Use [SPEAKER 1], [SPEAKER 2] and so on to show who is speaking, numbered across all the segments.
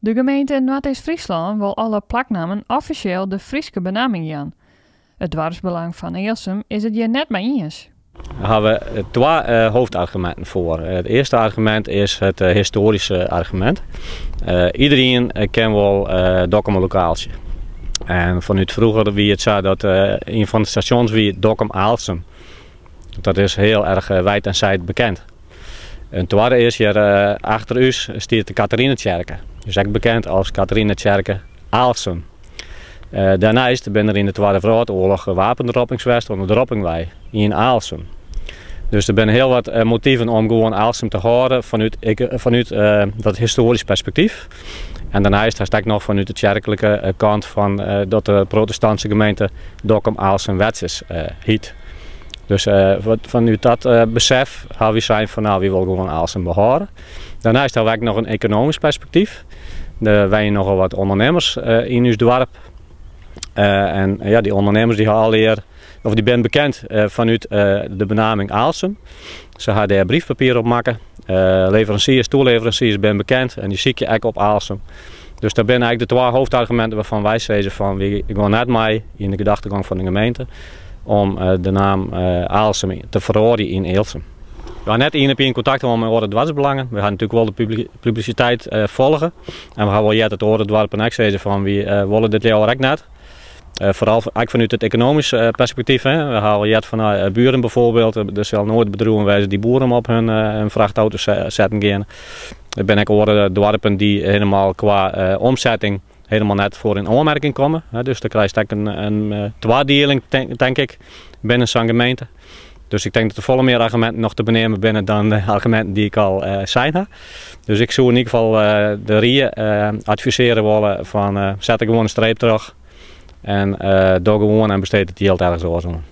[SPEAKER 1] De gemeente Noord-East-Friesland wil alle plaknamen officieel de Frieske benaming gaan. Het dwarsbelang van Eelsum is het hier net mee eens.
[SPEAKER 2] Daar hebben we twee hoofdargumenten voor. Het eerste argument is het historische argument. Iedereen kent wel Dokkum lokaaltje. En vanuit vroeger wie het zei dat een van de stations wie Dokkum Aalsum. Dat is heel erg wijd en zijd bekend. En tweede is hier achter u staat de Katharinekerke. Dus ook bekend als Katharinekerke Aalsum. Daarnaast ben er in de Tweede Wereldoorlog wapendroppingswest onder de Droppingwei in Aalsum. Dus er zijn heel wat motieven om gewoon Aalsum te houden vanuit dat historisch perspectief. En daarnaast is het nog vanuit de kerkelijke kant van dat de protestantse gemeente Dokkum Aalsum wets hiet. Dus vanuit dat besef hebben we zijn van nou, we willen gewoon Aalsum behouden. Daarnaast hebben we ook nog een economisch perspectief. Wij nogal wat ondernemers in ons dorp. En ja, die ondernemers die zijn bekend vanuit de benaming Aalsum. Ze gaan daar briefpapier op maken. Leveranciers, toeleveranciers zijn bekend en die zie je ook op Aalsum. Dus dat zijn eigenlijk de twee hoofdargumenten waarvan wij zeggen van we gaan net mee in de gedachtegang van de gemeente om de naam Aalsum te verhoren in Eelsum. We gaan net in contact met de dwarsbelangen. We gaan natuurlijk wel de publiciteit volgen. En we gaan wel het dorp en ook zeggen van we willen dit jaar ook net. Vooral vanuit het economisch perspectief. Hè. We halen jet van buren bijvoorbeeld. Er zal nooit bedroegen wijzen die boeren op hun vrachtauto's zetten gaan. Er ben ik horen dorpen die helemaal qua omzetting helemaal net voor in aanmerking komen. Dus dan krijg je een tweedeling denk ik binnen zo'n gemeente. Dus ik denk dat er volle meer argumenten nog te benemen binnen dan de argumenten die ik al zei. Dus ik zou in ieder geval de RIE adviseren willen van zet er gewoon een streep terug. En doe gewoon en besteed het heel erg zoals doen.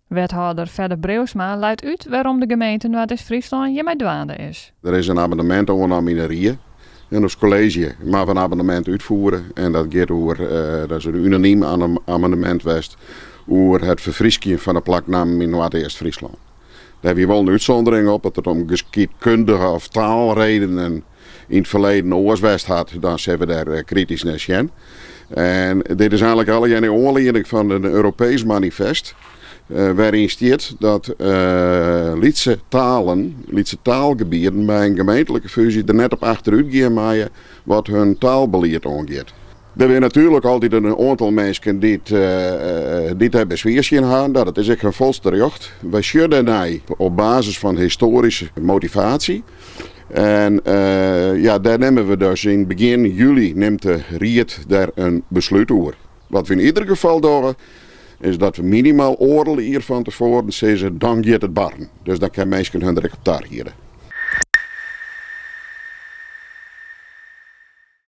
[SPEAKER 1] Wethouder Verder Breusma luidt uit waarom de gemeente Noord-East-Friesland hiermee dwaande is.
[SPEAKER 3] Er is een abonnement aangenomen in de RIE. En ons college mag een abonnement uitvoeren. En dat gaat over, dat is een unaniem amendement geweest, over het verfrisken van de plaknaam in Noord-East-Friesland. Daar heb je wel een uitzondering op, dat het om geschiedkundige of taalredenen in het verleden oorwest had. Dan zijn we daar kritisch naar zijn. En dit is eigenlijk alleen een aanleiding van een Europees manifest. Waarin staat dat Lietse taalgebieden bij een gemeentelijke fusie er net op achteruit gaan maaien wat hun taalbeleid aangaat. Er zijn natuurlijk altijd een aantal mensen die het bezwaar zien gaan. Dat is ook een volste recht. Wij schudden op basis van historische motivatie. En daar nemen we dus in begin juli neemt de Riet daar een besluit over. Wat we in ieder geval doen is dat we minimaal oordelen hier van tevoren zeggen dan gaat het barren. Dus dan kan mensen hun direct op daar hier.